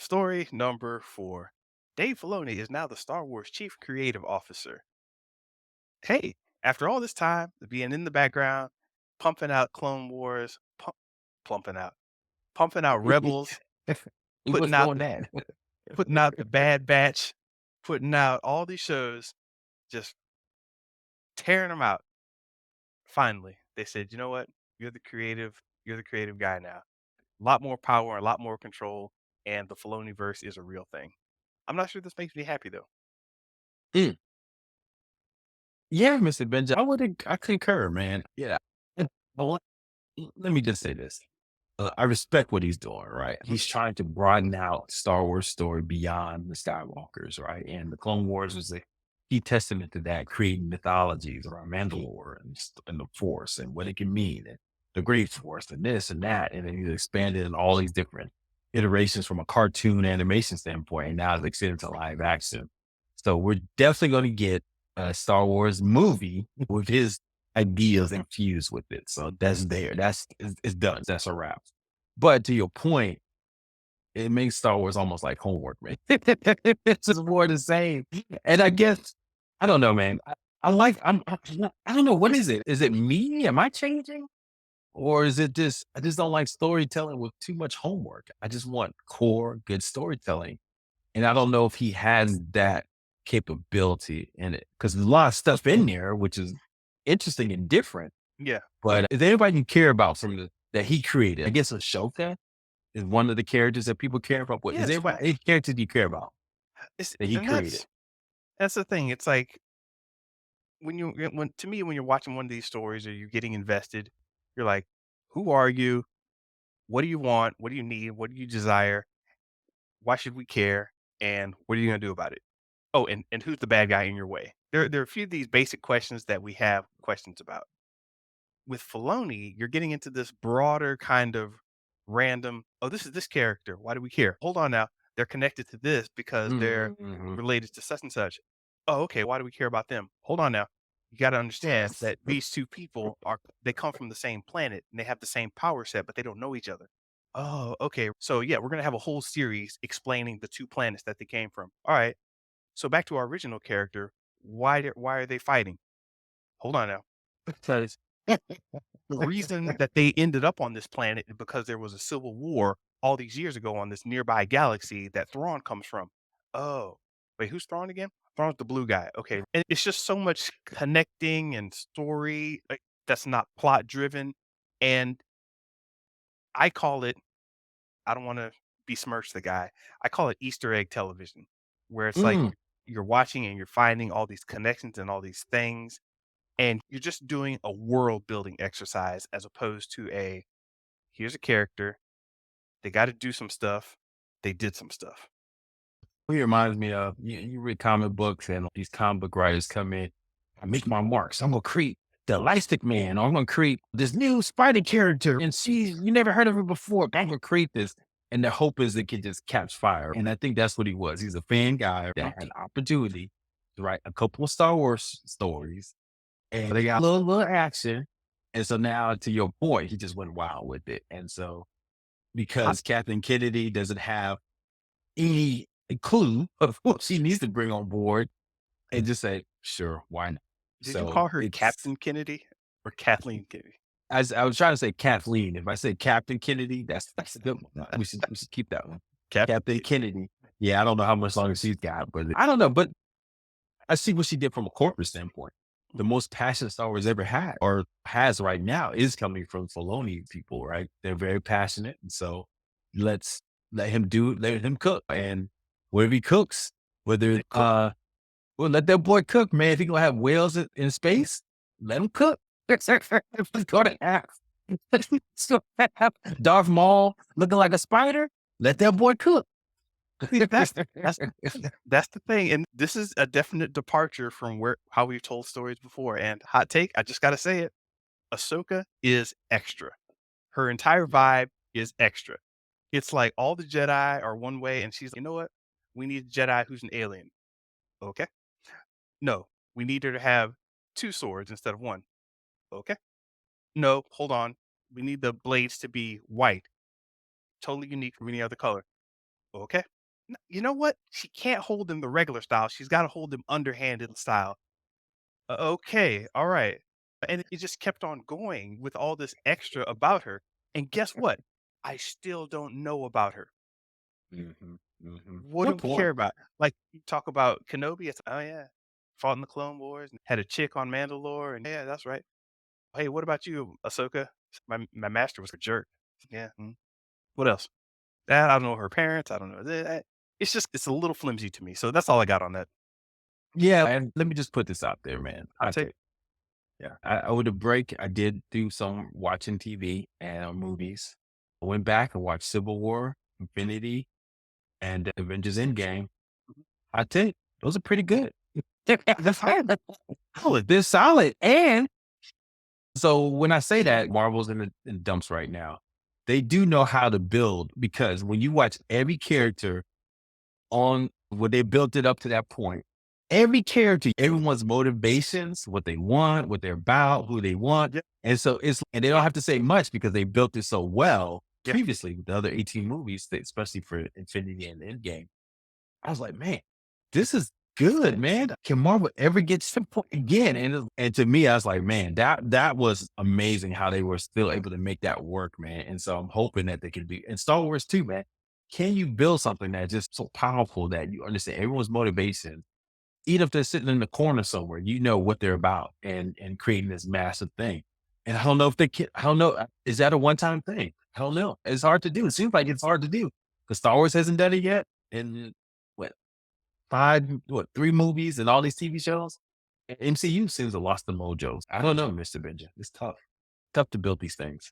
Story number 4. Dave Filoni is now the Star Wars Chief Creative Officer. Hey, after all this time of being in the background, pumping out Clone Wars, plumping out, pumping out Rebels, He was putting out doing that. putting out the Bad Batch, putting out all these shows, just tearing them out. Finally, they said, "You know what? You're the creative guy now. A lot more power, a lot more control, and the Filoni verse is a real thing." I'm not sure this makes me happy though. Mm. Yeah, Mr. Benja, I concur, man. Yeah. But let me just say this. I respect what he's doing, right? Mhm. He's trying to broaden out Star Wars story beyond the Skywalkers, right? And the Clone Wars was a key testament to that, creating mythologies around Mandalore and the Force and what it can mean, and the Great Force, and this and that. And then he's expanded in all these different iterations from a cartoon animation standpoint, and now it's extended to live action. So we're definitely going to get a Star Wars movie with his ideas infused with it. So that's there. It's done. That's a wrap. But to your point, it makes Star Wars almost like homework, man. It's just more the same. And I guess I don't know, man. I like I don't know, what is it? Is it me? Am I changing? Or is it just I just don't like storytelling with too much homework. I just want core good storytelling. And I don't know if he has that capability in it. Because there's a lot of stuff in there, which is interesting and different. Yeah. But is there anybody you care about from that he created? I guess Ashoka is one of the characters that people care about. What is Yes. everybody any character do you care about It's that he and created? that's the thing. It's like when to me when you're watching one of these stories or you're getting invested, you're like, who are you? What do you want? What do you need? What do you desire? Why should we care? And what are you gonna do about it? Oh, and who's the bad guy in your way? There are a few of these basic questions that we have questions about. With Filoni, you're getting into this broader kind of random, oh, this is this character. Why do we care? Hold on now. They're connected to this because they're Mhm. related to such and such. Oh, okay. Why do we care about them? Hold on now. You got to understand that these two people they come from the same planet and they have the same power set, but they don't know each other. Oh, okay. So yeah, we're gonna have a whole series explaining the two planets that they came from. All right. So back to our original character. Why are they fighting? Hold on now. Because the reason that they ended up on this planet is because there was a civil war all these years ago on this nearby galaxy that Thrawn comes from. Oh, wait, who's Thrawn again? Thrawn's the blue guy. Okay. And it's just so much connecting and story that's not plot driven. And I call it, I don't want to besmirch the guy. I call it Easter egg television, where it's like Mm. you're watching and you're finding all these connections and all these things. And you're just doing a world building exercise as opposed to here's a character. They got to do some stuff. They did some stuff. He reminds me of you read comic books and these comic book writers come in. I make my marks. I'm gonna create the Elastic Man, or I'm gonna create this new spider character, and you never heard of her before. But I'm gonna create this, and the hope is it can just catch fire. And I think that's what he was. He's a fan guy that Mhm. had an opportunity to write a couple of Star Wars stories, and they got a little action. And so now, to your point, he just went wild with it. And so Hot, because Captain Kennedy doesn't have any clue of what she needs to bring on board, and just say, sure, why not? did you So call her it's Captain Kennedy or Kathleen Kennedy? as I was trying to say Kathleen. If I say Captain Kennedy, that's a good one. We should keep that one. Captain Captain Kennedy. Kennedy. Yeah, I don't know how much longer she's got, but I don't know. But I see what she did from a corporate standpoint. The most passionate Star Wars ever had or has right now is coming from Filoni people, right? They're very passionate. And so let's let him cook. And whatever he cooks, whether They cook. well, let that boy cook, man. If he gonna have whales in space, let him cook. If he's gonna have, so have Darth Maul looking like a spider, let that boy cook. See, that's the thing, and this is a definite departure from where how we've told stories before. And hot take, I just gotta say it: Ahsoka is extra. Her entire vibe is extra. It's like all the Jedi are one way, and she's, you know what? We need a Jedi who's an alien. Okay. No, we need her to have 2 swords instead of 1. Okay. No, hold on. We need the blades to be white, totally unique from any other color. Okay. You know what? She can't hold him the regular style. She's got to hold him underhanded style. Okay, all right. And it just kept on going with all this extra about her. And guess what? I still don't know about her. Mhm, mhm. What do Good we care point. about? Like, you talk about Kenobi, it's, oh yeah, fought in the Clone Wars, and had a chick on Mandalore, and yeah, that's right. Hey, what about you, Ahsoka? My master was a jerk. Yeah. What else? That I don't know her parents. I don't know. It's just it's a little flimsy to me. So that's all I got on that. Yeah, and let me just put this out there, man. Hot I take. take yeah. Over the break, I did do some watching TV and movies. I went back and watched Civil War, Infinity, and Avengers Endgame. Mhm. I take those are pretty good. They're solid. They're solid. And so when I say that Marvel's in the dumps right now, they do know how to build because when you watch every character on when they built it up to that point. Every character, everyone's motivations, what they want, what they're about, who they want. Yeah, And so and they don't have to say much because they built it so well yeah. previously with the other 18 movies, especially for Infinity and Endgame. I was like, man, this is good, man. Can Marvel ever get to the point again? And to me, I was like, man, that was amazing how they were still able to make that work, man. And so I'm hoping that they can be and Star Wars too, man. Can you build something that's just so powerful that you understand everyone's motivation, even if they're sitting in the corner somewhere, you know what they're about and creating this massive thing. And I don't know if they can, I don't know. Is that a one time thing? I don't know. It's hard to do. It seems like it's hard to do because Star Wars hasn't done it yet. And what, three movies and all these TV shows? MCU seems to lost the mojos. I don't know, Mr. Benja. It's tough. Tough to build these things.